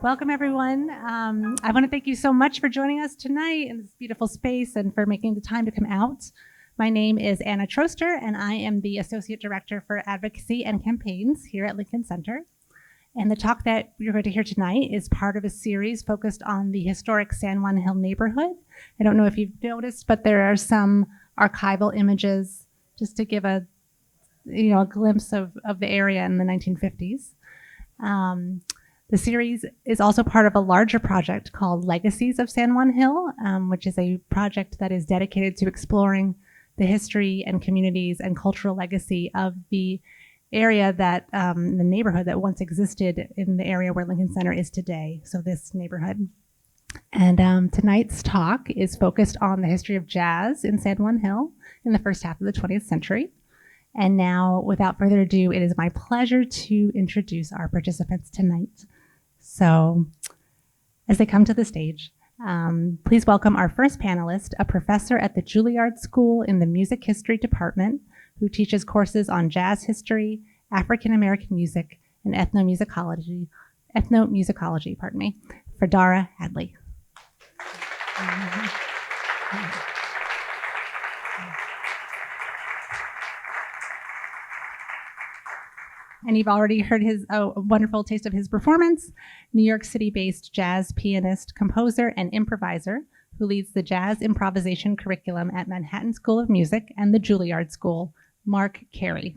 Welcome, everyone. I want to thank you so much for joining us tonight in this beautiful space and for making the time to come out. My name is Anna Troster, and I am the Associate Director for Advocacy and Campaigns here at Lincoln Center. And the talk that you're going to hear tonight is part of a series focused on the historic San Juan Hill neighborhood. I don't know if you've noticed, but there are some archival images just to give a glimpse of the area in the 1950s. The series is also part of a larger project called Legacies of San Juan Hill, which is a project that is dedicated to exploring the history and communities and cultural legacy of the area that, the neighborhood that once existed in the area where Lincoln Center is today, so this neighborhood. And tonight's talk is focused on the history of jazz in San Juan Hill in the first half of the 20th century. And now, without further ado, it is my pleasure to introduce our participants tonight. So, as they come to the stage, please welcome our first panelist, a professor at the Juilliard School in the Music History Department, who teaches courses on jazz history, African American music, and ethnomusicology, Fedara Hadley. And you've already heard his wonderful taste of his performance. New York City-based jazz pianist, composer, and improviser who leads the jazz improvisation curriculum at Manhattan School of Music and the Juilliard School, Mark Carey.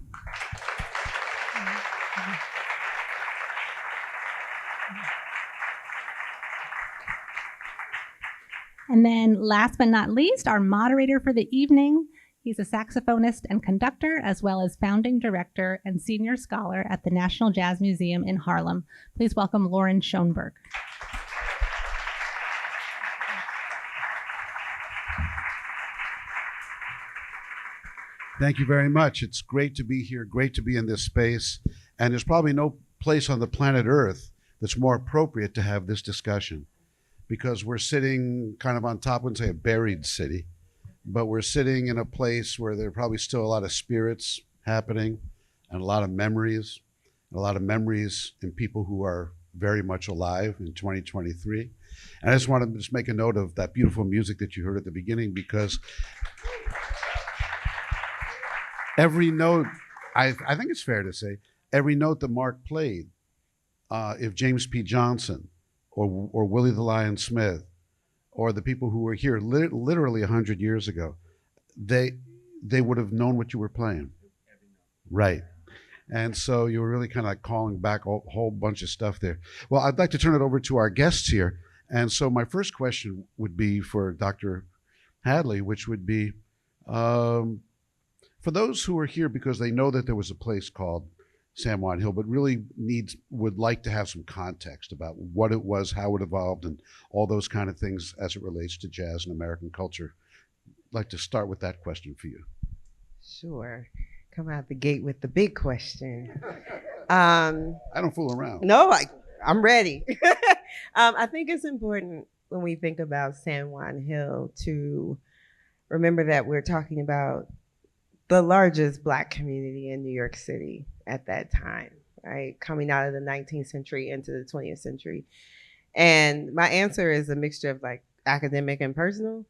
And then last but not least, our moderator for the evening. He's a saxophonist and conductor, as well as founding director and senior scholar at the National Jazz Museum in Harlem. Please welcome Loren Schoenberg. Thank you very much. It's great to be here, great to be in this space. And there's probably no place on the planet Earth that's more appropriate to have this discussion, because we're sitting kind of on top, I wouldn't say a buried city, but we're sitting in a place where there are probably still a lot of spirits happening and a lot of memories in people who are very much alive in 2023. And I just want to make a note of that beautiful music that you heard at the beginning, because every note, I think it's fair to say, every note that Mark played, if James P. Johnson or Willie the Lion Smith or the people who were here literally 100 years ago, they would have known what you were playing. Right. And so you were really kind of like calling back a whole bunch of stuff there. Well, I'd like to turn it over to our guests here. And so my first question would be for Dr. Hadley, which would be, for those who are here because they know that there was a place called San Juan Hill, but really would like to have some context about what it was, how it evolved, and all those kind of things as it relates to jazz and American culture. I'd like to start with that question for you. Sure. Come out the gate with the big question. I don't fool around. No, I'm ready. I think it's important when we think about San Juan Hill to remember that we're talking about the largest Black community in New York City at that time, right? Coming out of the 19th century into the 20th century. And my answer is a mixture of like academic and personal.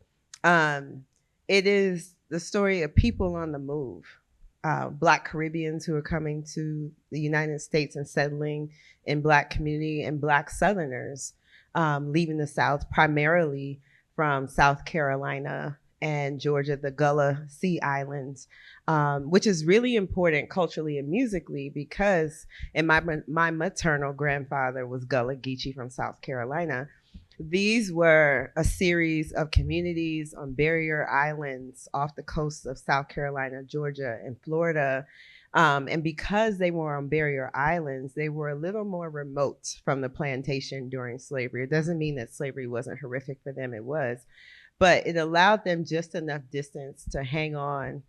It is the story of people on the move, Black Caribbeans who are coming to the United States and settling in Black community, and Black Southerners leaving the South primarily from South Carolina and Georgia, the Gullah Sea Islands, which is really important culturally and musically because my maternal grandfather was Gullah Geechee from South Carolina. These were a series of communities on barrier islands off the coasts of South Carolina, Georgia, and Florida. And because they were on barrier islands, they were a little more remote from the plantation during slavery. It doesn't mean that slavery wasn't horrific for them, it was. But it allowed them just enough distance to hang on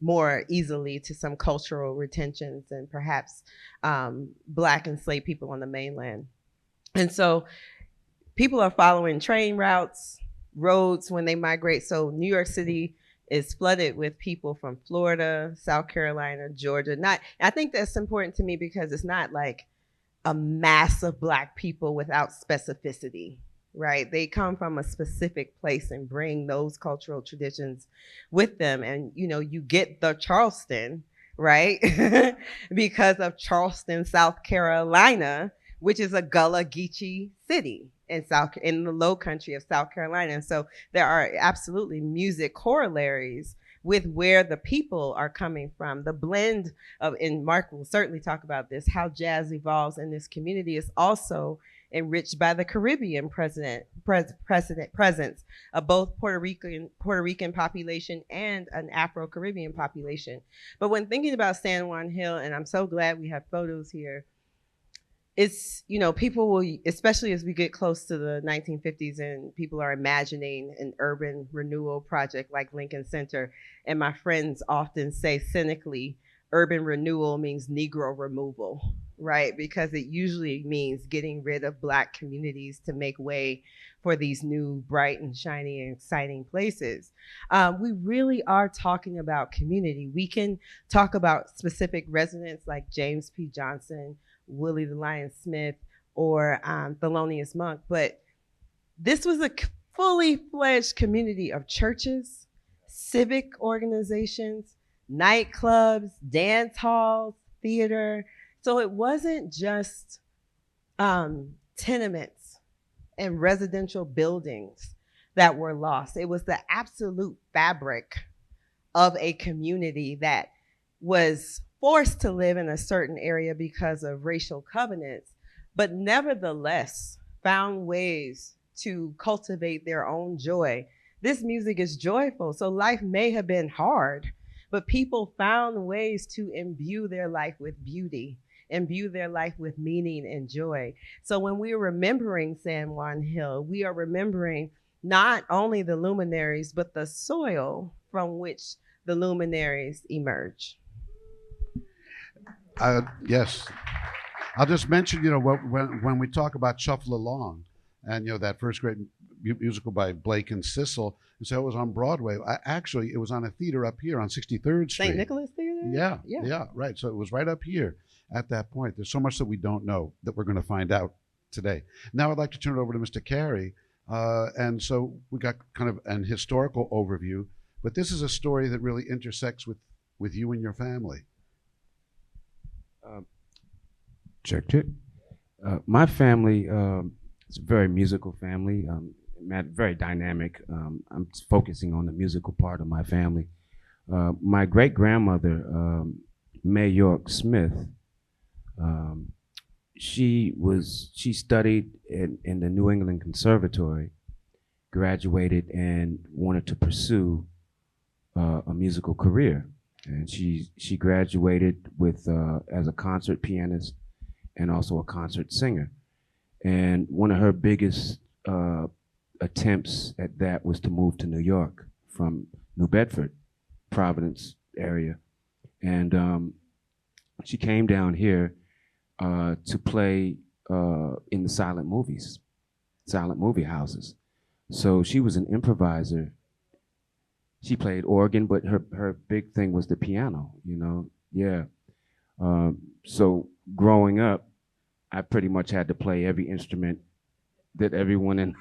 more easily to some cultural retentions and perhaps Black enslaved people on the mainland. And so people are following train routes, roads when they migrate. So New York City is flooded with people from Florida, South Carolina, Georgia. I think that's important to me because it's not like a mass of Black people without specificity, right? They come from a specific place and bring those cultural traditions with them. And, you know, you get the Charleston, right? Because of Charleston, South Carolina, which is a Gullah Geechee city in the low country of South Carolina. And so there are absolutely music corollaries with where the people are coming from. The blend of, and Mark will certainly talk about this, how jazz evolves in this community is also enriched by the Caribbean presence of both Puerto Rican population and an Afro-Caribbean population. But when thinking about San Juan Hill, and I'm so glad we have photos here, it's, you know, people will, especially as we get close to the 1950s and people are imagining an urban renewal project like Lincoln Center. And my friends often say cynically, urban renewal means Negro removal, right? Because it usually means getting rid of Black communities to make way for these new bright and shiny and exciting places. We really are talking about community. We can talk about specific residents like James P. Johnson, Willie the Lion Smith, or Thelonious Monk, but this was a fully fledged community of churches, civic organizations, nightclubs, dance halls, theater. So it wasn't just tenements and residential buildings that were lost. It was the absolute fabric of a community that was forced to live in a certain area because of racial covenants, but nevertheless found ways to cultivate their own joy. This music is joyful, so life may have been hard, but people found ways to imbue their life with beauty, imbue their life with meaning and joy. So when we are remembering San Juan Hill, we are remembering not only the luminaries, but the soil from which the luminaries emerge. Yes. I'll just mention, you know, when we talk about Shuffle Along and, you know, that first great musical by Blake and Sissel, and so it was on Broadway. Actually, it was on a theater up here on 63rd Street. St. Nicholas Theater? Yeah, right. So it was right up here at that point. There's so much that we don't know that we're going to find out today. Now I'd like to turn it over to Mr. Carey. And so we got kind of an historical overview, but this is a story that really intersects with you and your family. Check. My family is a very musical family, very dynamic. I'm focusing on the musical part of my family. My great-grandmother, May York Smith, she studied in the New England Conservatory, graduated, and wanted to pursue a musical career. And she graduated with as a concert pianist and also a concert singer. And one of her biggest attempts at that was to move to New York from New Bedford, Providence area. And she came down here to play in the silent movie houses. So she was an improviser. She played organ, but her big thing was the piano, you know, yeah. So growing up, I pretty much had to play every instrument that everyone in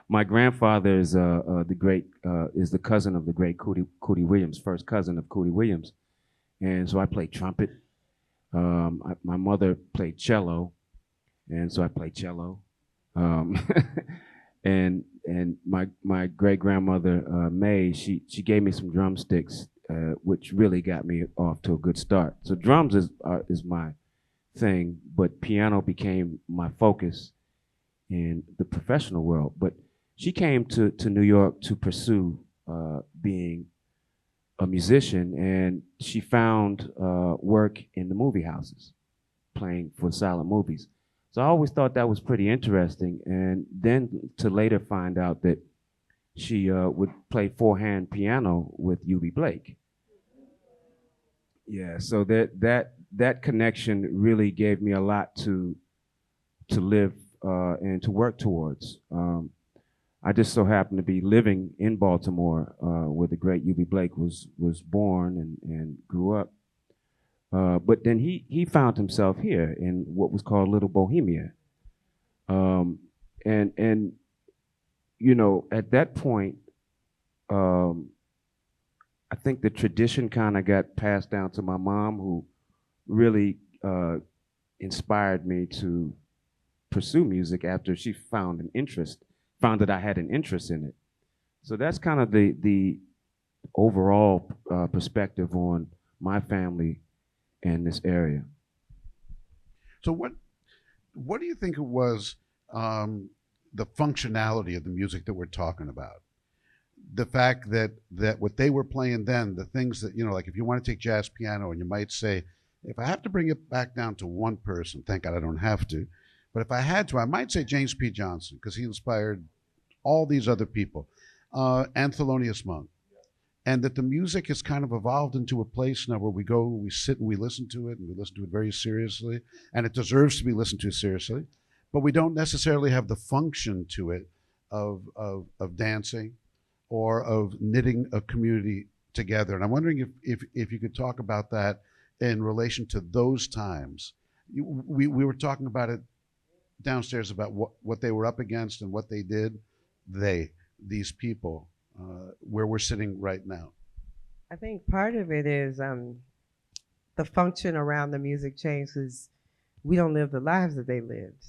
my grandfather is the cousin of the great Cootie Williams, first cousin of Cootie Williams. And so I played trumpet. My mother played cello, and so I played cello. And my great grandmother May, she gave me some drumsticks, which really got me off to a good start. So drums is my thing, but piano became my focus in the professional world. But she came to New York to pursue being a musician, and she found work in the movie houses, playing for silent movies. So I always thought that was pretty interesting, and then to later find out that she would play four-hand piano with U.B. Blake. Yeah, so that connection really gave me a lot to live and to work towards. I just so happened to be living in Baltimore where the great U.B. Blake was born and grew up. But then he found himself here in what was called Little Bohemia. And you know, at that point, I think the tradition kind of got passed down to my mom, who really inspired me to pursue music after she found that I had an interest in it. So that's kind of the overall perspective on my family and this area. So what do you think it was, the functionality of the music that we're talking about? The fact that what they were playing then, the things that, you know, like if you want to take jazz piano and you might say, if I have to bring it back down to one person, thank God I don't have to, but if I had to, I might say James P. Johnson, because he inspired all these other people, and Thelonious Monk. And that the music has kind of evolved into a place now where we go, we sit and we listen to it, and we listen to it very seriously, and it deserves to be listened to seriously, but we don't necessarily have the function to it of dancing or of knitting a community together. And I'm wondering if you could talk about that in relation to those times. We were talking about it downstairs about what they were up against and what they did, these people, where we're sitting right now. I think part of it is the function around the music changed because we don't live the lives that they lived.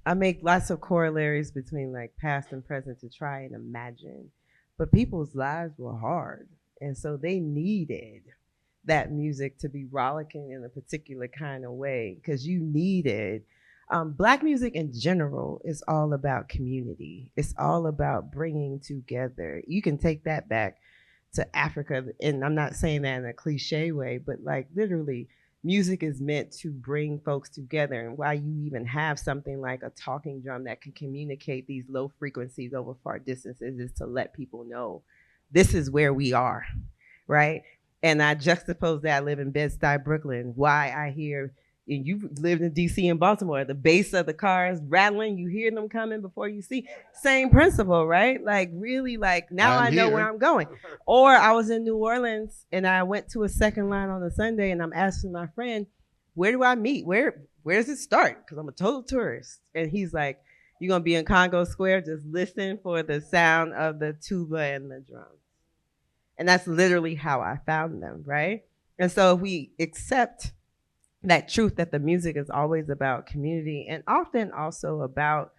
I make lots of corollaries between like past and present to try and imagine, but people's lives were hard. And so they needed that music to be rollicking in a particular kind of way, because you needed Black music in general is all about community. It's all about bringing together. You can take that back to Africa, and I'm not saying that in a cliche way, but like literally, music is meant to bring folks together. And why you even have something like a talking drum that can communicate these low frequencies over far distances is to let people know this is where we are, right? And I juxtapose that. I live in Bed-Stuy, Brooklyn. Why I hear, and you've lived in DC and Baltimore, the bass of the cars rattling, you hear them coming before you see. Same principle, right? Like really, like now I know where I'm going. Or I was in New Orleans and I went to a second line on a Sunday and I'm asking my friend, where do I meet? Where does it start? Because I'm a total tourist. And he's like, you're gonna be in Congo Square, just listen for the sound of the tuba and the drums. And that's literally how I found them, right? And so if we accept that truth that the music is always about community and often also about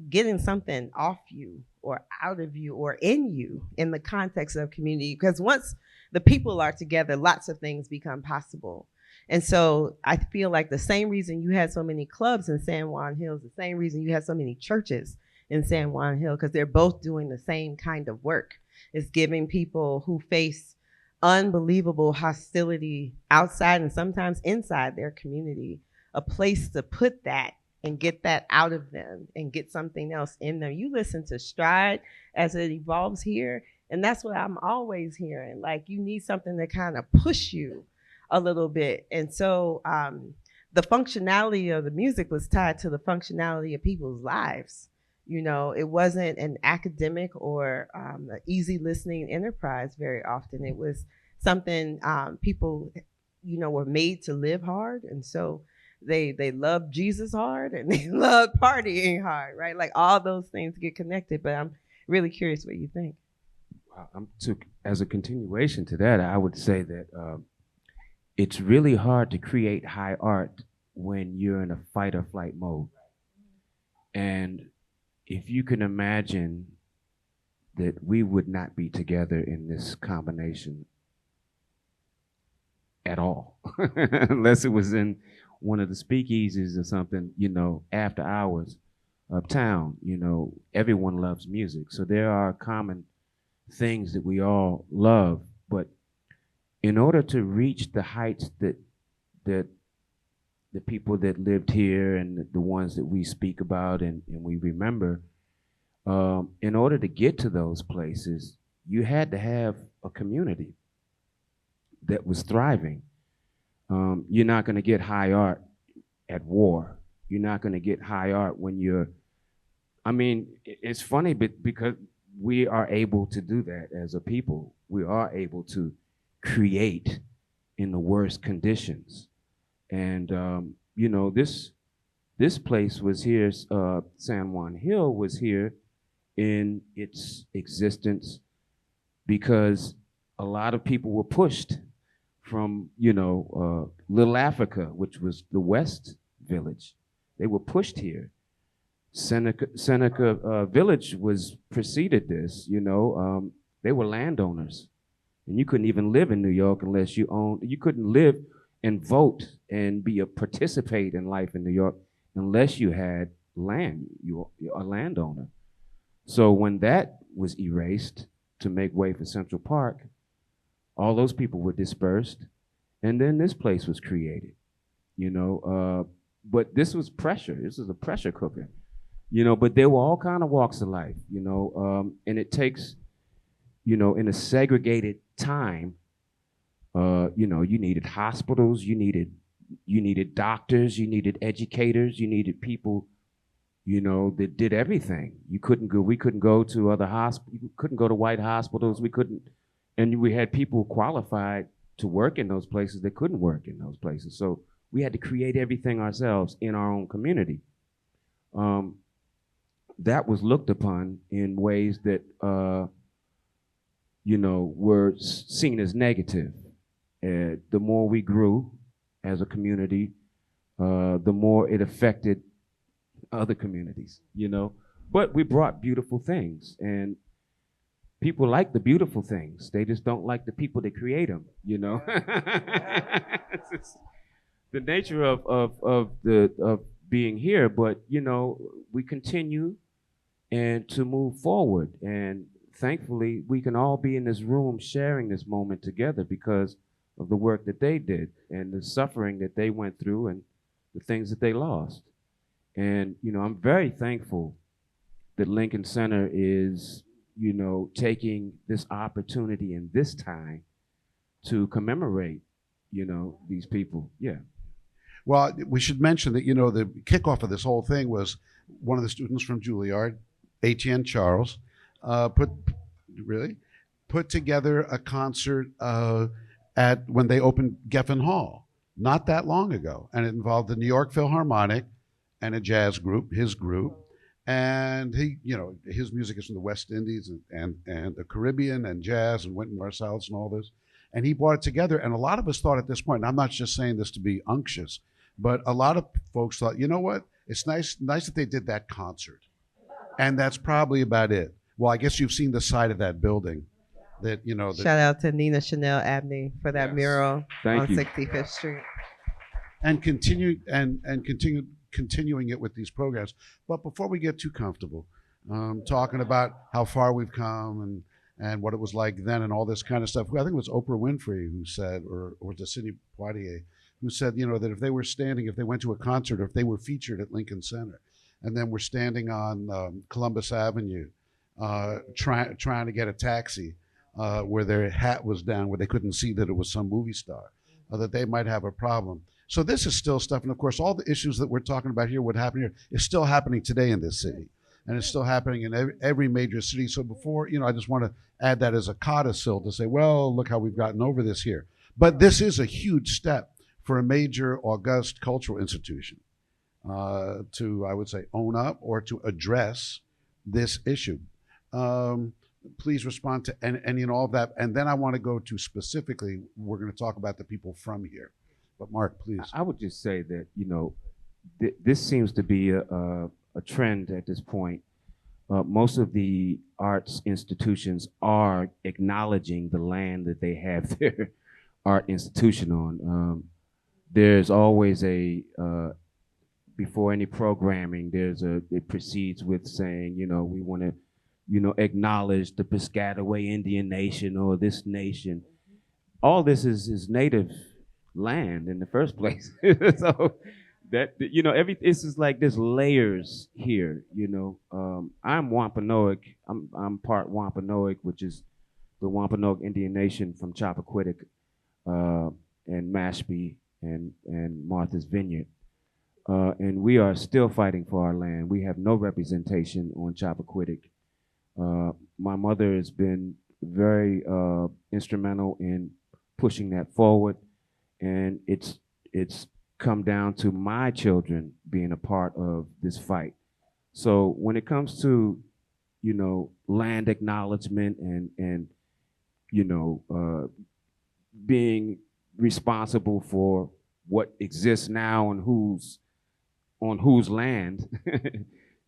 getting something off you or out of you or in you in the context of community, because once the people are together, lots of things become possible. And so I feel like the same reason you had so many clubs in San Juan Hill is the same reason you had so many churches in San Juan Hill, because they're both doing the same kind of work. It's giving people who face unbelievable hostility outside and sometimes inside their community a place to put that and get that out of them and get something else in them. You listen to Stride as it evolves here, and that's what I'm always hearing. Like, you need something to kind of push you a little bit. And so the functionality of the music was tied to the functionality of people's lives. You know, it wasn't an academic or an easy listening enterprise very often. It was something people, you know, were made to live hard. And so they loved Jesus hard and they loved partying hard, right? Like all those things get connected. But I'm really curious what you think. As a continuation to that, I would say that it's really hard to create high art when you're in a fight or flight mode. And if you can imagine that we would not be together in this combination at all, unless it was in one of the speakeasies or something, you know, after hours uptown, you know, everyone loves music. So there are common things that we all love, but in order to reach the heights that the people that lived here and the ones that we speak about and we remember, in order to get to those places, you had to have a community that was thriving. You're not going to get high art at war. You're not going to get high art when it's funny because we are able to do that as a people. We are able to create in the worst conditions. And you know, this place was here. San Juan Hill was here in its existence because a lot of people were pushed from, you know, Little Africa, which was the West Village. They were pushed here. Seneca Village was preceded this, you know. They were landowners. And you couldn't even live in New York unless you couldn't live and vote and participate in life in New York unless you had land. You were a landowner. So when that was erased to make way for Central Park, all those people were dispersed, and then this place was created, you know. But this was pressure. This was a pressure cooker, you know. But there were all kind of walks of life, you know, and it takes, you know, in a segregated time, you know, you needed hospitals, you needed doctors, you needed educators, you needed people, you know, that did everything. We couldn't go to other hospitals, you couldn't go to white hospitals, and we had people qualified to work in those places that couldn't work in those places. So we had to create everything ourselves in our own community. That was looked upon in ways that, you know, were seen as negative. The more we grew as a community, the more it affected other communities, you know. But we brought beautiful things, and people like the beautiful things. They just don't like the people that create them, you know. It's the nature of being here. But you know, we continue and to move forward, and thankfully, we can all be in this room sharing this moment together because of the work that they did and the suffering that they went through and the things that they lost. And, you know, I'm very thankful that Lincoln Center is, you know, taking this opportunity in this time to commemorate, you know, these people. Yeah. Well, we should mention that, you know, the kickoff of this whole thing was one of the students from Juilliard, Etienne Charles, put together a concert when they opened Geffen Hall not that long ago, and it involved the New York Philharmonic and a jazz group, his group, and he, you know, his music is from the West Indies and the Caribbean and jazz and Wynton Marsalis and all this, and he brought it together. And a lot of us thought at this point, and I'm not just saying this to be unctuous, but a lot of folks thought, you know what, it's nice that they did that concert, and that's probably about it. Well, I guess you've seen the side of that building. That, you know, shout out to Nina Chanel Abney for that mural on 65th Street, and continuing it with these programs. But before we get too comfortable, talking about how far we've come and what it was like then and all this kind of stuff, I think it was Oprah Winfrey who said, or was it Sidney Poitier, who said, you know, that if they went to a concert, or if they were featured at Lincoln Center, and then were standing on Columbus Avenue trying to get a taxi, where their hat was down, where they couldn't see that it was some movie star, that they might have a problem. So this is still stuff, and of course, all the issues that we're talking about here, what happened here, is still happening today in this city, and it's still happening in every major city. So before, you know, I just want to add that as a codicil to say, well, look how we've gotten over this here. But this is a huge step for a major, august cultural institution to, I would say, own up or to address this issue. Please respond to any and all of that. And then I want to go to specifically, we're going to talk about the people from here. But Mark, please. I would just say that, you know, this seems to be a trend at this point. Most of the arts institutions are acknowledging the land that they have their art institution on. There's always before any programming, it proceeds with saying, you know, we want to, you know, acknowledge the Piscataway Indian Nation or this nation. All this is native land in the first place. So that, you know, this is like there's layers here, you know. I'm Wampanoag. I'm part Wampanoag, which is the Wampanoag Indian Nation from Chappaquiddick and Mashpee and Martha's Vineyard. And we are still fighting for our land. We have no representation on Chappaquiddick. My mother has been very instrumental in pushing that forward, and it's come down to my children being a part of this fight. So when it comes to, land acknowledgement and being responsible for what exists now and on whose land,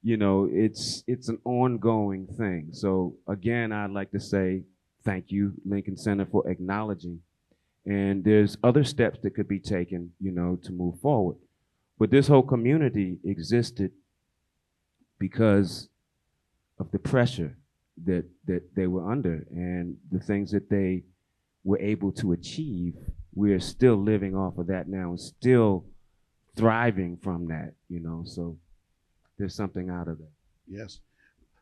it's an ongoing thing. So again, I'd like to say thank you, Lincoln Center, for acknowledging. And there's other steps that could be taken, to move forward. But this whole community existed because of the pressure that they were under and the things that they were able to achieve. We're still living off of that now and still thriving from that, so there's something out of that. Yes.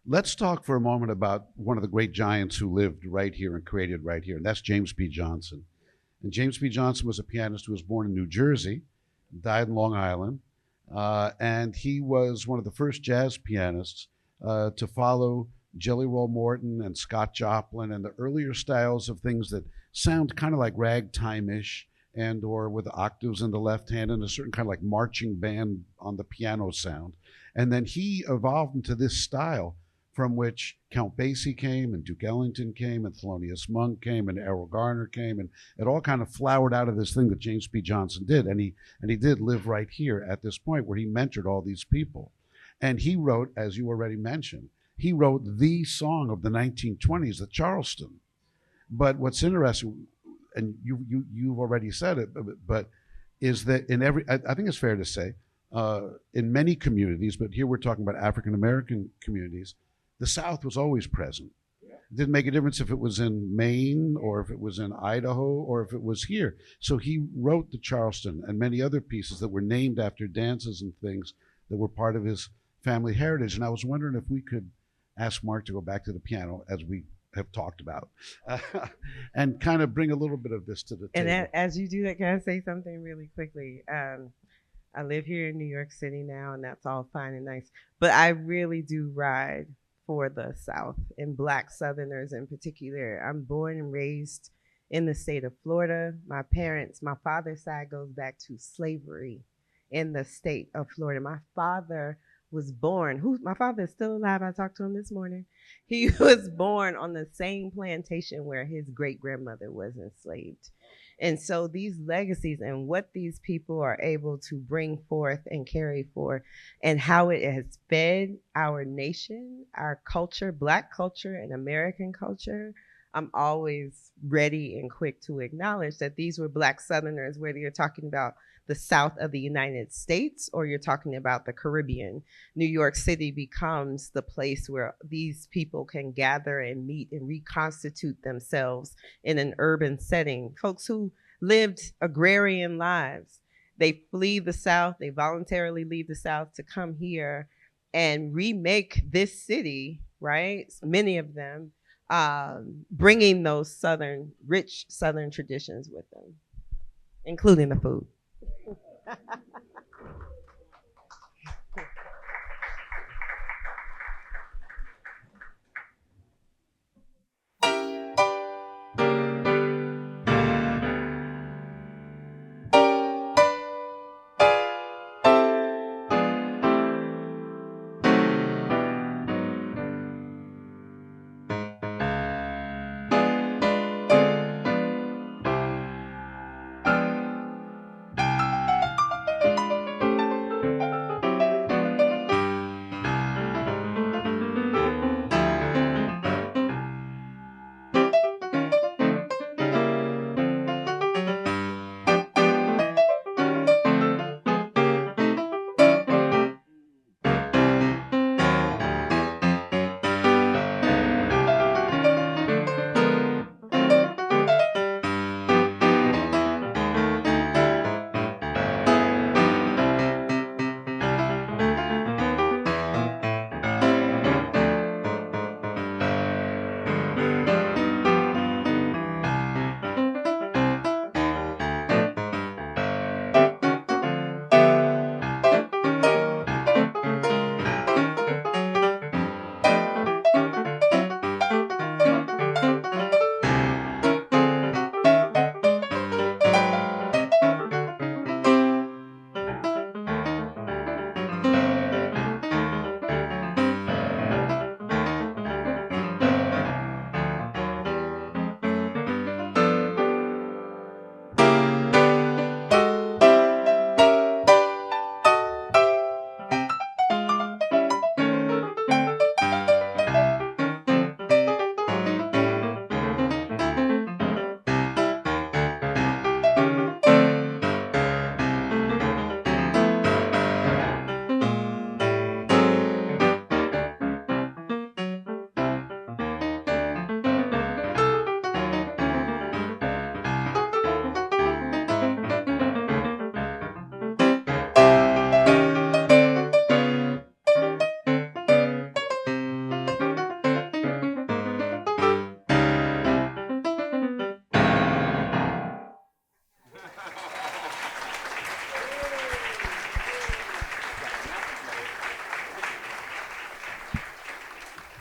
Let's talk for a moment about one of the great giants who lived right here and created right here, and that's James P. Johnson. And James P. Johnson was a pianist who was born in New Jersey, died in Long Island, and he was one of the first jazz pianists to follow Jelly Roll Morton and Scott Joplin and the earlier styles of things that sound kind of like ragtime-ish, and or with octaves in the left hand and a certain kind of like marching band on the piano sound. And then he evolved into this style from which Count Basie came and Duke Ellington came and Thelonious Monk came and Errol Garner came, and it all kind of flowered out of this thing that James P. Johnson did. And he did live right here at this point where he mentored all these people. And he wrote, as you already mentioned, he wrote the song of the 1920s, the Charleston. But what's interesting, and you've already said it, but is that in I think it's fair to say, in many communities, but here we're talking about African American communities, the South was always present. It didn't make a difference if it was in Maine or if it was in Idaho or if it was here. So he wrote the Charleston and many other pieces that were named after dances and things that were part of his family heritage. And I was wondering if we could ask Mark to go back to the piano, as we have talked about, and kind of bring a little bit of this to the table. And as you do that, can I say something really quickly? I live here in New York City now, and that's all fine and nice. But I really do ride for the South and Black Southerners in particular. I'm born and raised in the state of Florida. My father's side goes back to slavery in the state of Florida. My father was born, my father is still alive. I talked to him this morning. He was born on the same plantation where his great-grandmother was enslaved. And so these legacies and what these people are able to bring forth and carry forth and how it has fed our nation, our culture, Black culture and American culture, I'm always ready and quick to acknowledge that these were Black Southerners, whether you're talking about the South of the United States or you're talking about the Caribbean. New York City becomes the place where these people can gather and meet and reconstitute themselves in an urban setting. Folks who lived agrarian lives, they flee the South, they voluntarily leave the South to come here and remake this city, right? Many of them bringing those rich Southern traditions with them, including the food.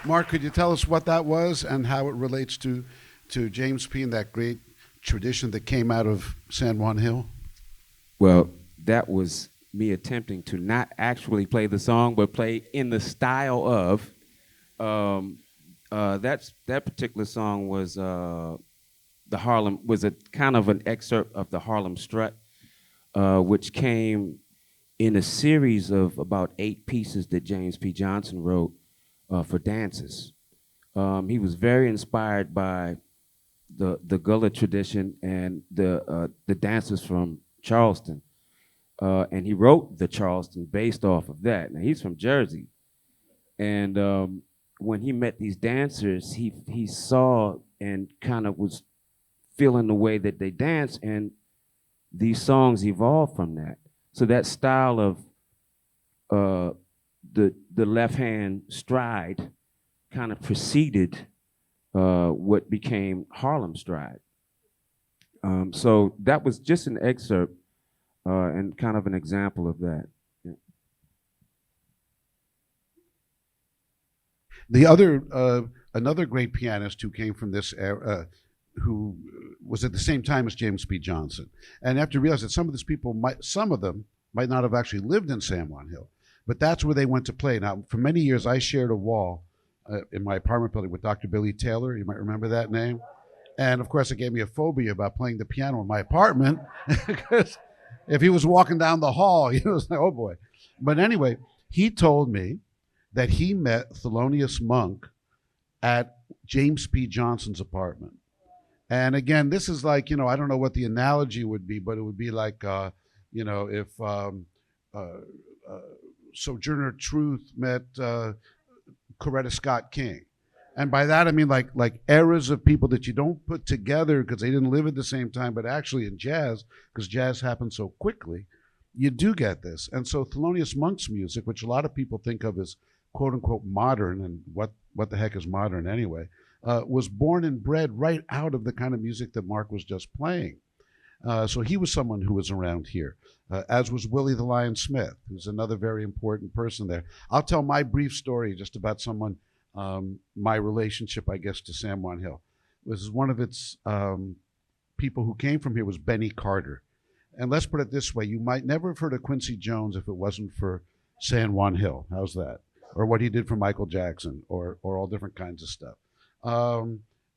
Mark, could you tell us what that was and how it relates to James P. and that great tradition that came out of San Juan Hill? Well, that was me attempting to not actually play the song, but play in the style of. That particular song was the Harlem, was a kind of an excerpt of the Harlem Strut, which came in a series of about 8 pieces that James P. Johnson wrote for dances. He was very inspired by the Gullah tradition and the dancers from Charleston. And he wrote the Charleston based off of that. Now, he's from Jersey. And when he met these dancers, he saw and kind of was feeling the way that they dance, and these songs evolved from that. So that style of the left hand stride kind of preceded what became Harlem Stride. So that was just an excerpt and kind of an example of that. Yeah. The other, another great pianist who came from this era, who was at the same time as James P. Johnson, and you have to realize that some of these people some of them might not have actually lived in San Juan Hill, but that's where they went to play. Now, for many years, I shared a wall in my apartment building with Dr. Billy Taylor. You might remember that name. And of course, it gave me a phobia about playing the piano in my apartment because if he was walking down the hall, it was like, oh boy. But anyway, he told me that he met Thelonious Monk at James P. Johnson's apartment. And again, this is like, I don't know what the analogy would be, but it would be like, if Sojourner Truth met Coretta Scott King. And by that, I mean like eras of people that you don't put together because they didn't live at the same time, but actually in jazz, because jazz happens so quickly, you do get this. And so Thelonious Monk's music, which a lot of people think of as quote unquote modern, and what the heck is modern anyway, was born and bred right out of the kind of music that Mark was just playing. So he was someone who was around here, as was Willie the Lion Smith, who's another very important person there. I'll tell my brief story just about someone, my relationship, I guess, to San Juan Hill. Was one of its people who came from here was Benny Carter. And let's put it this way, you might never have heard of Quincy Jones if it wasn't for San Juan Hill. How's that? Or what he did for Michael Jackson, or all different kinds of stuff.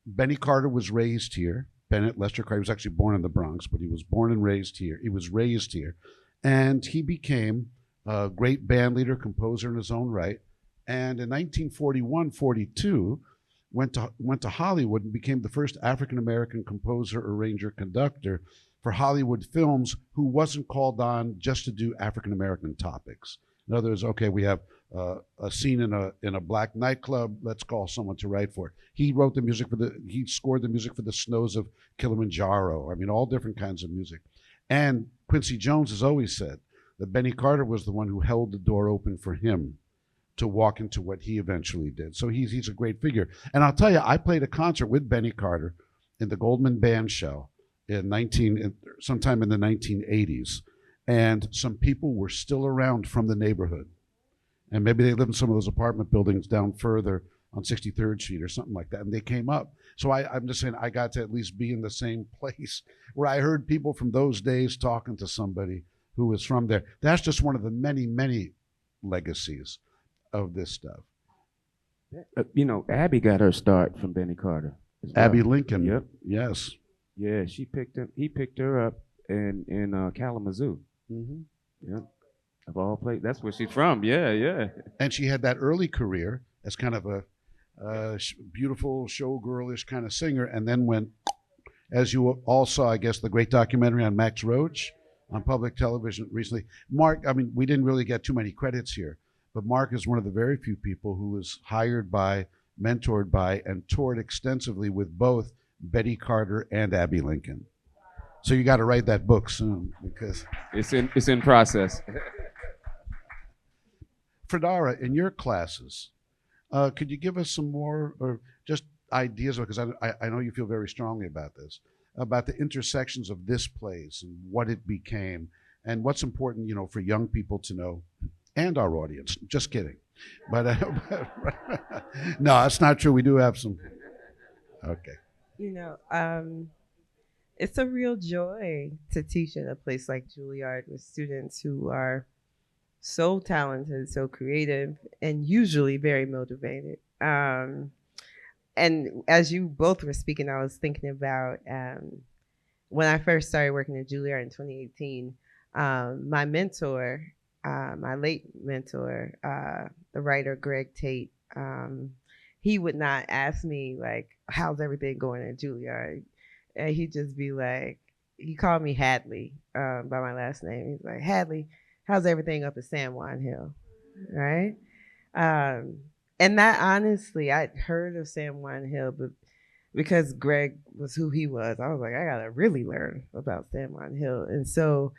Benny Carter was raised here. Bennett Lester Carter was actually born in the Bronx, but he was born and raised here. He was raised here. And he became a great band leader, composer in his own right. And in 1941-42, went to Hollywood and became the first African-American composer, arranger, conductor for Hollywood films who wasn't called on just to do African-American topics. In other words, okay, we have a scene in a black nightclub, let's call someone to write for it. He wrote the music he scored the music for the snows of Kilimanjaro. I mean, all different kinds of music. And Quincy Jones has always said that Benny Carter was the one who held the door open for him to walk into what he eventually did. So he's a great figure. And I'll tell you, I played a concert with Benny Carter in the Goldman Band show sometime in the 1980s. And some people were still around from the neighborhood. And maybe they lived in some of those apartment buildings down further on 63rd Street or something like that. And they came up. So I'm just saying I got to at least be in the same place where I heard people from those days talking to somebody who was from there. That's just one of the many, many legacies of this stuff. Abby got her start from Benny Carter. Well. Abby Lincoln. Yep. Yes. Yeah, he picked her up in Kalamazoo. Mm-hmm. Yeah. Of all places, that's where she's from. Yeah. And she had that early career as kind of a beautiful showgirlish kind of singer, and then went, as you all saw, I guess, the great documentary on Max Roach on public television recently. Mark, I mean, we didn't really get too many credits here, but Mark is one of the very few people who was hired by, mentored by, and toured extensively with both Betty Carter and Abby Lincoln. So you got to write that book soon, because it's in process. Fredara, in your classes, could you give us some more, or just ideas, because I know you feel very strongly about this, about the intersections of this place and what it became, and what's important, for young people to know, and our audience. Just kidding. But, no, that's not true. We do have some. Okay. You know, it's a real joy to teach at a place like Juilliard with students who are so talented, so creative, and usually very motivated. And as you both were speaking, I was thinking about when I first started working at Juilliard in 2018. My mentor, my late mentor, the writer Greg Tate, he would not ask me like, "How's everything going at Juilliard?" And he'd just be like, he called me Hadley by my last name. He's like, "Hadley, how's everything up at San Juan Hill?" Right? And that honestly, I'd heard of San Juan Hill, but because Greg was who he was, I was like, I gotta really learn about San Juan Hill. And so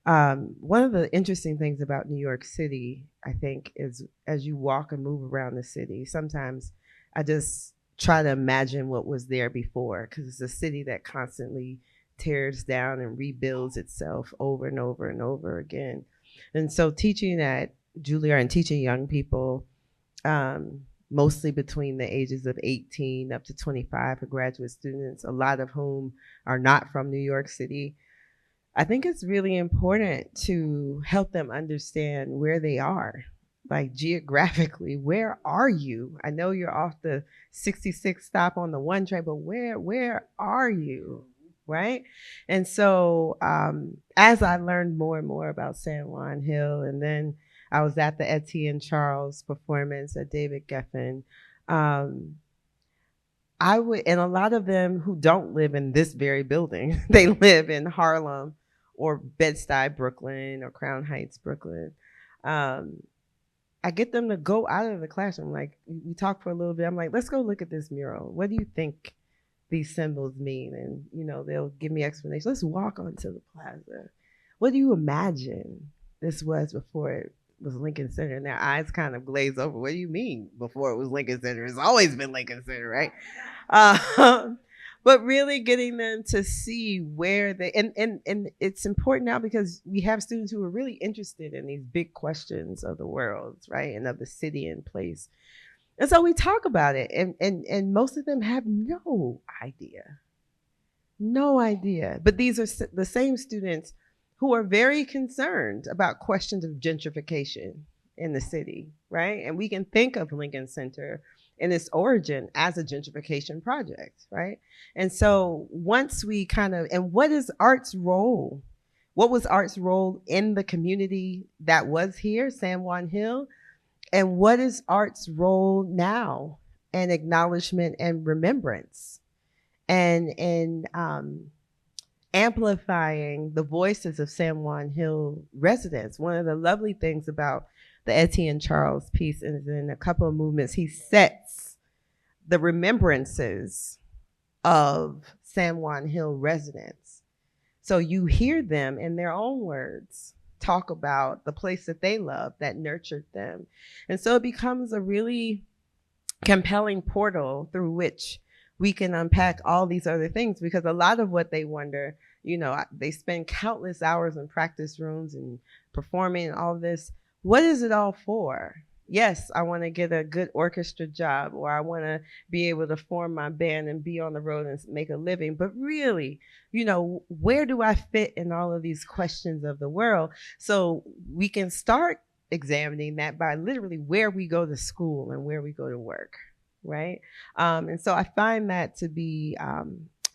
one of the interesting things about New York City, I think, is as you walk and move around the city, sometimes I just try to imagine what was there before, because it's a city that constantly tears down and rebuilds itself over and over and over again. And so teaching at Juilliard and teaching young people, mostly between the ages of 18 up to 25 for graduate students, a lot of whom are not from New York City, I think it's really important to help them understand where they are. Like geographically, where are you? I know you're off the 66 stop on the 1 train, but where are you? Right? And so as I learned more and more about San Juan Hill, and then I was at the Etienne Charles performance at David Geffen, I would, and a lot of them who don't live in this very building, they live in Harlem or Bed-Stuy, Brooklyn, or Crown Heights, Brooklyn. I get them to go out of the classroom. Like, we talk for a little bit. I'm like, let's go look at this mural. What do you think these symbols mean? And, you know, they'll give me explanations. Let's walk onto the plaza. What do you imagine this was before it was Lincoln Center? And their eyes kind of glaze over. What do you mean before it was Lincoln Center? It's always been Lincoln Center, right? But really getting them to see where they, and it's important now because we have students who are really interested in these big questions of the world, right? And of the city and place. And so we talk about it, and most of them have no idea. But these are the same students who are very concerned about questions of gentrification in the city, right? And we can think of Lincoln Center in its origin as a gentrification project, right? And so once we kind of, and what is art's role? What was art's role in the community that was here, San Juan Hill? And what is art's role now in acknowledgement and remembrance? And amplifying the voices of San Juan Hill residents. One of the lovely things about the Etienne Charles piece is in a couple of movements, he sets the remembrances of San Juan Hill residents. So you hear them in their own words talk about the place that they love, that nurtured them. And so it becomes a really compelling portal through which we can unpack all these other things, because a lot of what they wonder, you know, they spend countless hours in practice rooms and performing and all this. What is it all for? Yes, I want to get a good orchestra job, or I want to be able to form my band and be on the road and make a living. But really, you know, where do I fit in all of these questions of the world? So we can start examining that by literally where we go to school and where we go to work, right? And so I find that to be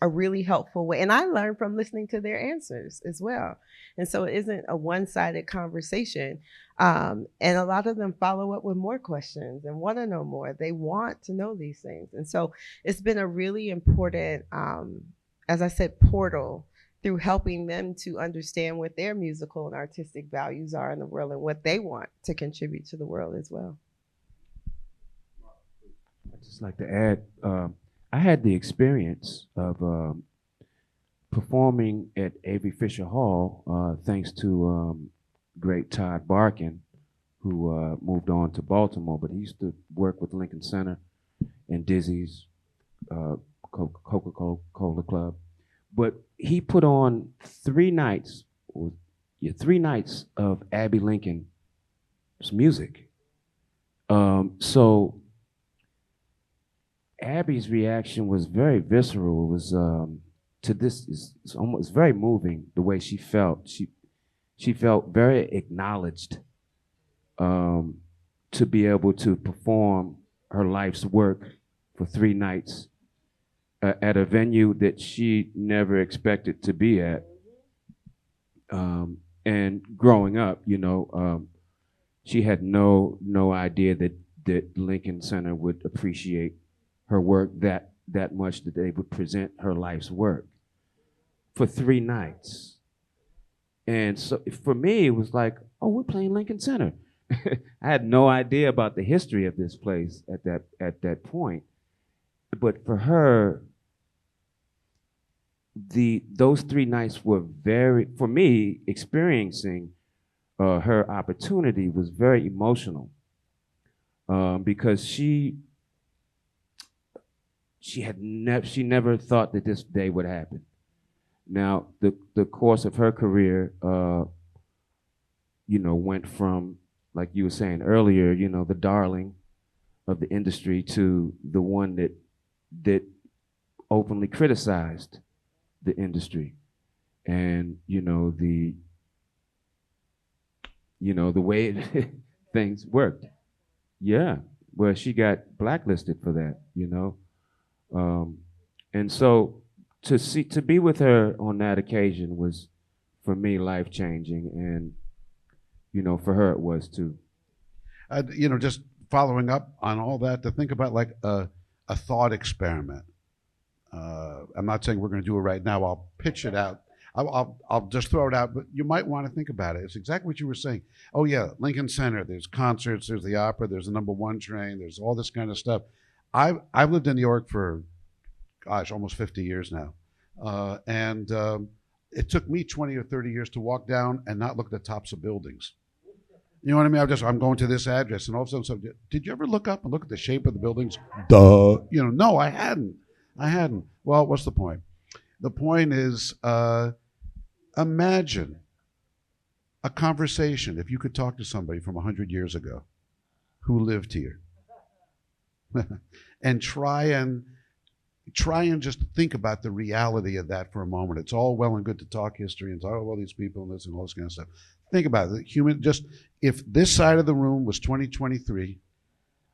a really helpful way. And I learned from listening to their answers as well. And so it isn't a one-sided conversation. And a lot of them follow up with more questions and want to know more. They want to know these things. And so it's been a really important, as I said, portal through helping them to understand what their musical and artistic values are in the world and what they want to contribute to the world as well. I'd just like to add, I had the experience of performing at Avery Fisher Hall, thanks to great Todd Barkin, who moved on to Baltimore, but he used to work with Lincoln Center and Dizzy's Coca-Cola Club. But he put on 3 nights, 3 nights of Abby Lincoln's music. So Abby's reaction was very visceral. It was to this is almost very moving the way she felt. She felt very acknowledged to be able to perform her life's work for 3 nights at a venue that she never expected to be at. And growing up, she had no idea that Lincoln Center would appreciate her work that much, that they would present her life's work for 3 nights. And so for me, it was like, oh, we're playing Lincoln Center. I had no idea about the history of this place at that point. But for her, those 3 nights were for me, experiencing her opportunity was very emotional, because she never thought that this day would happen. Now, the course of her career, went from, like you were saying earlier, the darling of the industry to the one that openly criticized the industry, and the way things worked. Yeah, well, she got blacklisted for that, and so to be with her on that occasion was, for me, life changing, and for her it was too. Just following up on all that, to think about like a thought experiment. I'm not saying we're going to do it right now. I'll pitch it out. I'll just throw it out, but you might want to think about it. It's exactly what you were saying. Oh yeah, Lincoln Center. There's concerts. There's the opera. There's the #1 train. There's all this kind of stuff. I've lived in New York for, gosh, almost 50 years now, and it took me 20 or 30 years to walk down and not look at the tops of buildings. You know what I mean? I'm going to this address, and all of a sudden, did you ever look up and look at the shape of the buildings? Duh. No, I hadn't. Well, what's the point? The point is, imagine a conversation if you could talk to somebody from 100 years ago who lived here, and try and just think about the reality of that for a moment. It's all well and good to talk history and talk, oh, well, these people and this and all this kind of stuff. Think about it. If this side of the room was 2023,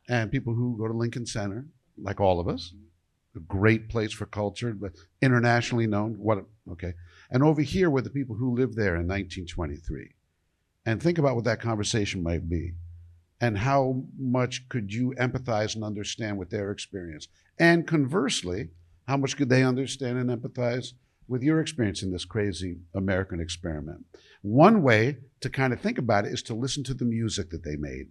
and people who go to Lincoln Center, like all of us, a great place for culture, but internationally known. Okay. And over here were the people who lived there in 1923. And think about what that conversation might be. And how much could you empathize and understand with their experience? And conversely, how much could they understand and empathize with your experience in this crazy American experiment? One way to kind of think about it is to listen to the music that they made.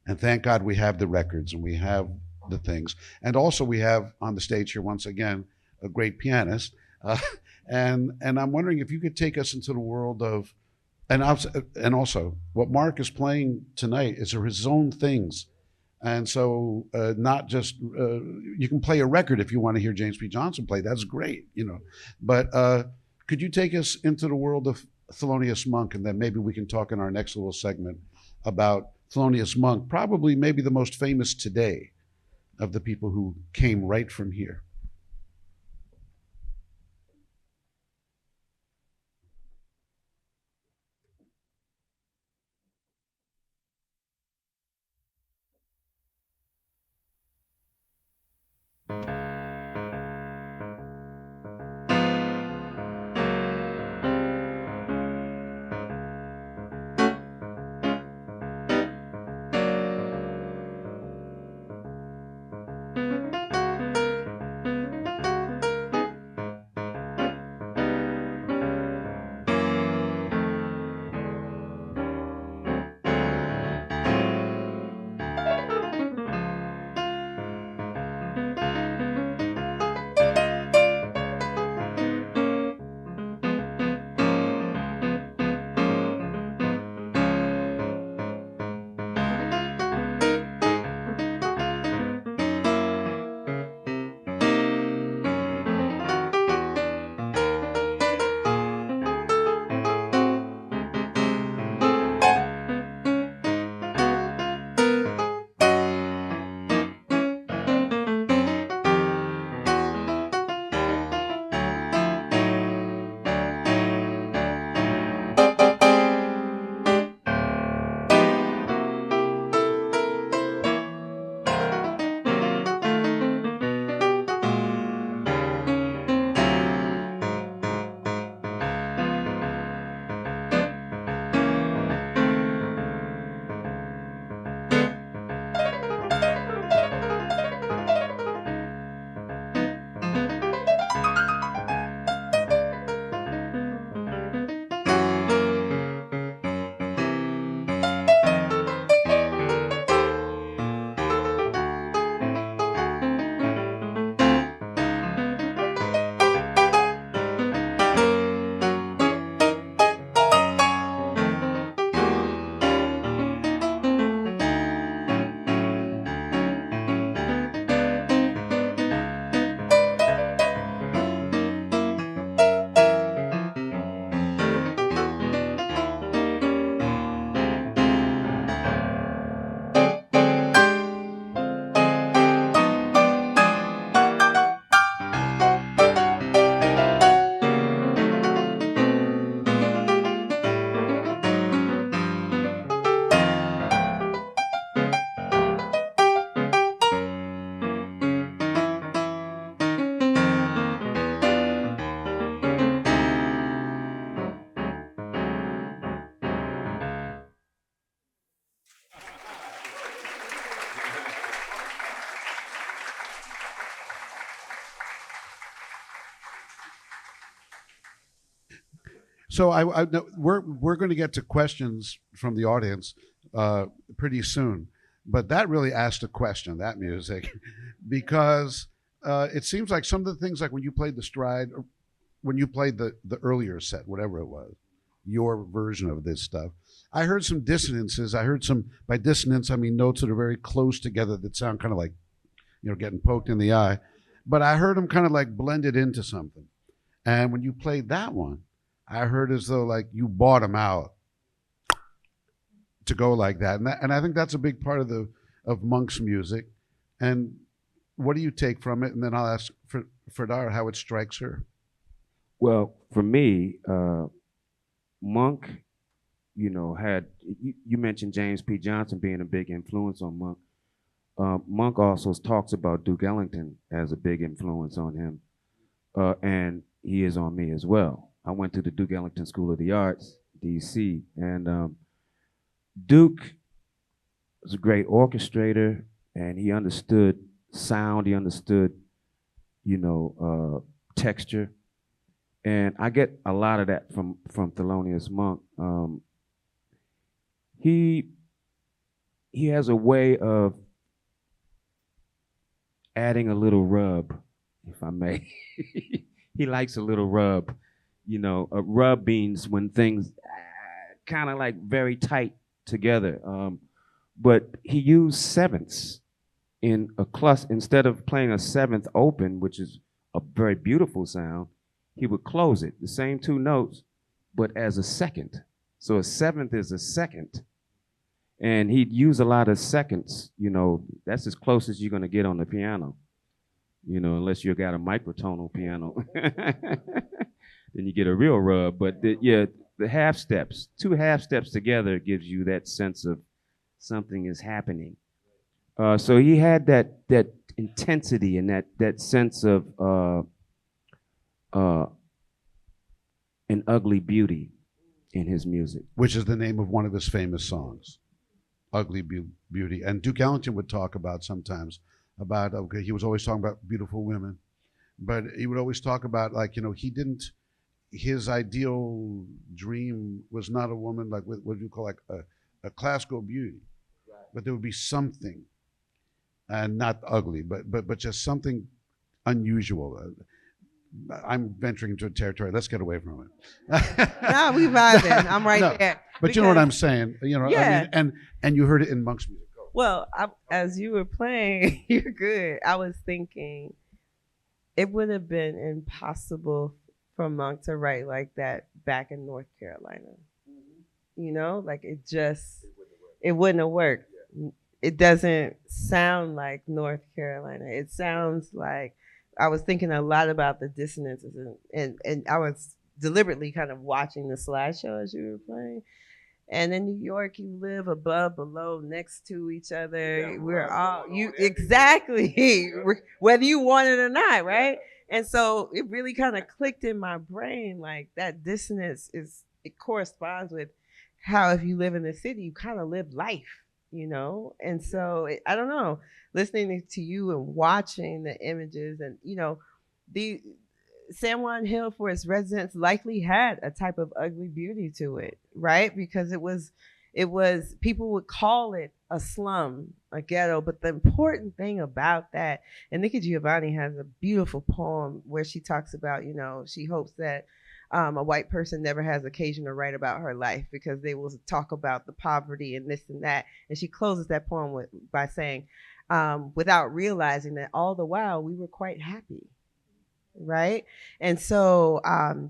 And thank God we have the records and we have the things. And also we have on the stage here, once again, a great pianist. And I'm wondering if you could take us into the world of, and also what Mark is playing tonight is his own things. And so not just, you can play a record if you want to hear James P. Johnson play, that's great, But could you take us into the world of Thelonious Monk, and then maybe we can talk in our next little segment about Thelonious Monk, probably maybe the most famous today of the people who came right from here. So no, we're going to get to questions from the audience pretty soon, but that really asked a question, that music, because it seems like some of the things, like when you played the stride, or when you played the earlier set, whatever it was, your version of this stuff, I heard some dissonances. I heard some, by dissonance I mean notes that are very close together that sound kind of like, getting poked in the eye, but I heard them kind of like blended into something. And when you played that one, I heard as though like you bought them out to go like that. And I think that's a big part of Monk's music. And what do you take from it? And then I'll ask Fredar how it strikes her. Well, for me, Monk, had, you mentioned James P. Johnson being a big influence on Monk. Monk also talks about Duke Ellington as a big influence on him, and he is on me as well. I went to the Duke Ellington School of the Arts, D.C., and Duke was a great orchestrator, and he understood sound, he understood, texture, and I get a lot of that from Thelonious Monk. He has a way of adding a little rub, if I may. He likes a little rub. A rub means when things kind of like very tight together. But he used sevenths in a cluster. Instead of playing a seventh open, which is a very beautiful sound, he would close it, the same two notes, but as a second. So a seventh is a second. And he'd use a lot of seconds, that's as close as you're going to get on the piano, unless you got a microtonal piano. Then you get a real rub. But the half steps, two half steps together gives you that sense of something is happening. So he had that intensity and that sense of an ugly beauty in his music. Which is the name of one of his famous songs. Ugly Beauty. And Duke Ellington would talk about sometimes about, he was always talking about beautiful women, but he would always talk about his ideal dream was not a woman like what you call like a classical beauty, but there would be something, and not ugly, but just something unusual. I'm venturing into a territory. Let's get away from it. No, we vibing. I'm right there. But you know what I'm saying. Yeah. I mean, and you heard it in Monk's music. Well, as you were playing, you're good. I was thinking it would have been impossible for Monk to write like that back in North Carolina. Like it wouldn't have worked. It doesn't sound like North Carolina. It sounds like, I was thinking a lot about the dissonances, and I was deliberately kind of watching the slideshow as you were playing. And in New York, you live above, below, next to each other. We're all exactly whether you want it or not, right? And so it really kind of clicked in my brain, like that dissonance it corresponds with how, if you live in the city, you kind of live life. And so I don't know, listening to you and watching the images, and the San Juan Hill, for its residents, likely had a type of ugly beauty to it, right? Because it was people would call it a slum, a ghetto, but the important thing about that, and Nikki Giovanni has a beautiful poem where she talks about, she hopes that a white person never has occasion to write about her life because they will talk about the poverty and this and that. And she closes that poem by saying, without realizing that all the while we were quite happy, right? And so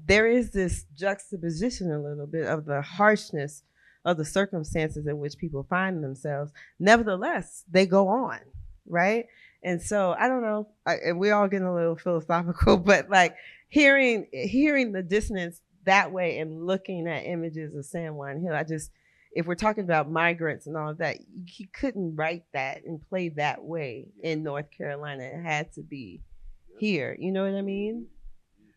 there is this juxtaposition a little bit of the harshness of the circumstances in which people find themselves. Nevertheless, they go on, right? And so I don't know, and we're all getting a little philosophical, but like hearing the dissonance that way and looking at images of San Juan Hill, if we're talking about migrants and all of that, he couldn't write that and play that way in North Carolina. It had to be here. You know what I mean?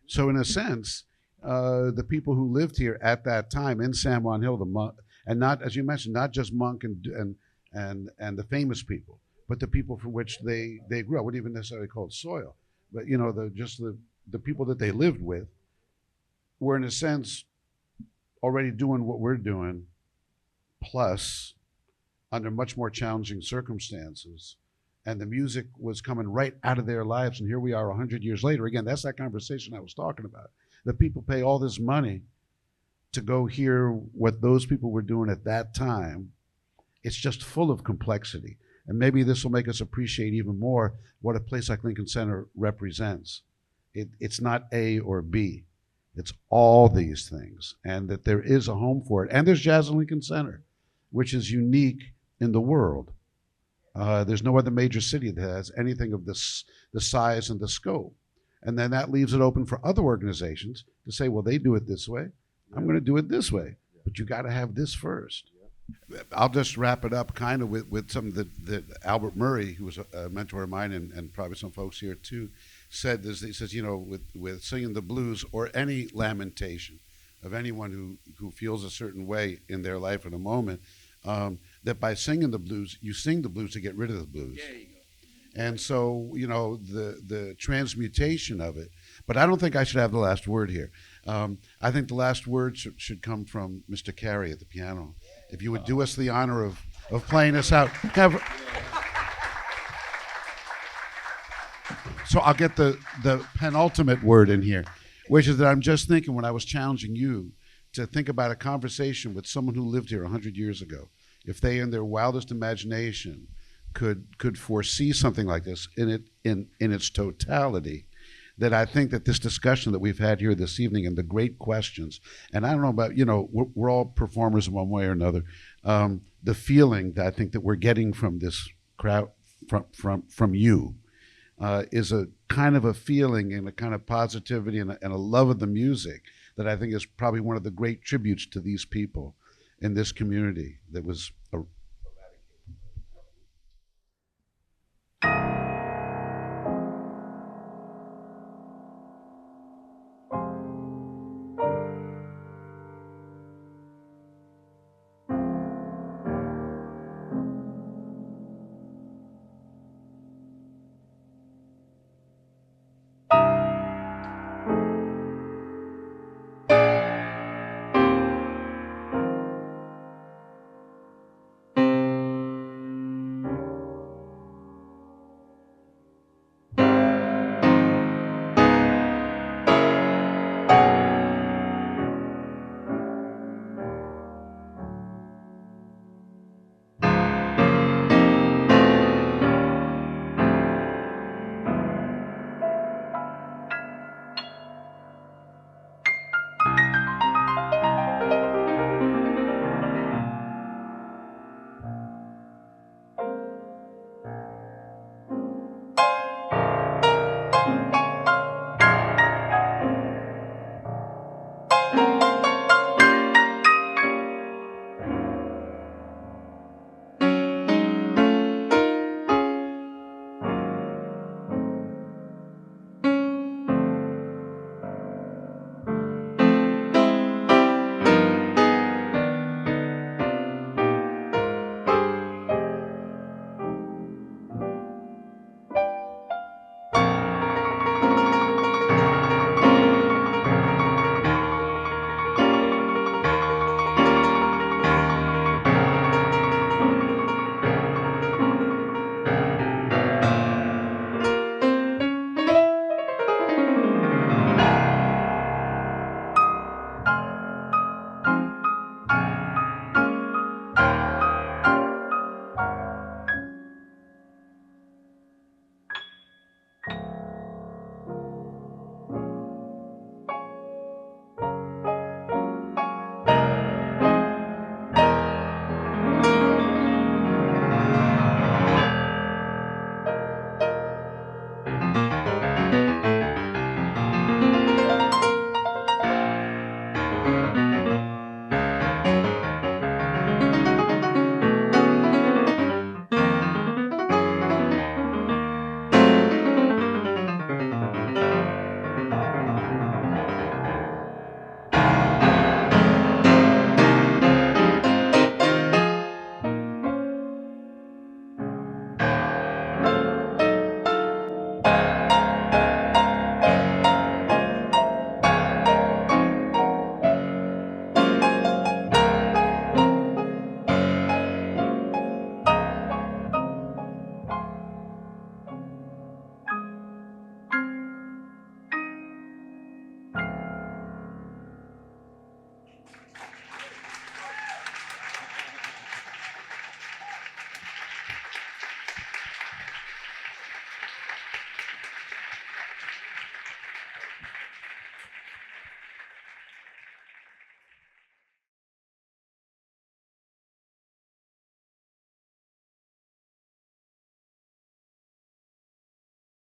So in a sense, the people who lived here at that time in San Juan Hill, and not, as you mentioned, not just Monk and the famous people, but the people for which they grew up. I wouldn't even necessarily call it soil, but the people that they lived with were, in a sense, already doing what we're doing, plus under much more challenging circumstances. And the music was coming right out of their lives. And here we are 100 years later. Again, that's that conversation I was talking about. The people pay all this money to go hear what those people were doing at that time. It's just full of complexity. And maybe this will make us appreciate even more what a place like Lincoln Center represents. It's not A or B. It's all these things. And that there is a home for it. And there's Jazz at Lincoln Center, which is unique in the world. There's no other major city that has anything of this, the size and the scope. And then that leaves it open for other organizations to say, well, they do it this way. I'm going to do it this way. But you got to have this first. I'll just wrap it up kind of with something that Albert Murray, who was a mentor of mine and probably some folks here too, said this. He says, you know, with singing the blues or any lamentation of anyone who feels a certain way in their life in a moment, that by singing the blues, you sing the blues to get rid of the blues. There you go. And so, you know, the transmutation of it. But I don't think I should have the last word here. I think the last word should come from Mr. Carey at the piano. If you would do us the honor of playing us out. So I'll get the penultimate word in here, which is that I'm just thinking when I was challenging you to think about a conversation with someone who lived here 100 years ago, if they in their wildest imagination could foresee something like this in its totality, that I think that this discussion that we've had here this evening and the great questions, and I don't know about, you know, we're all performers in one way or another, the feeling that I think that we're getting from this crowd, from you, is a kind of a feeling and a kind of positivity and a love of the music that I think is probably one of the great tributes to these people in this community that was